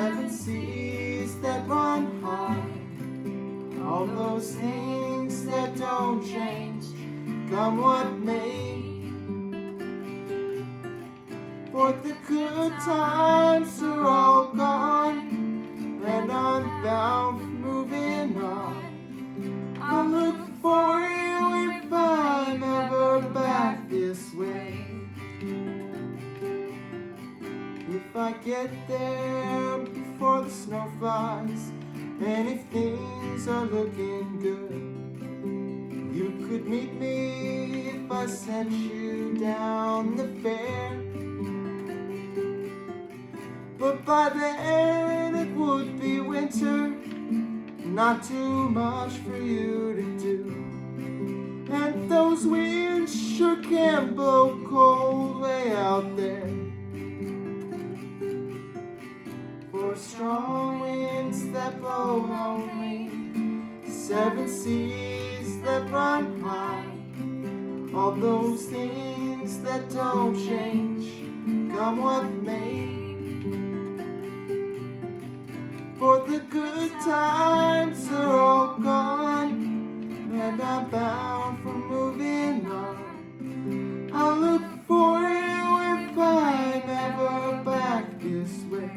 seven seas that run high, all those things that don't change, come what may. For the good times are all gone, and I'm bound for moving on. I'll look for you if I'm ever back this way. If I get there before the snow flies, and if things are looking good, you could meet me if I sent you down the fair. But by then it would be winter, not too much for you to do, and those winds sure can blow cold way out there. For strong winds that blow lonely, seven seas that run high, all those things that don't change, come what may. For the good times are all gone, and I'm bound for moving on. I'll look for you if I'm ever back this way.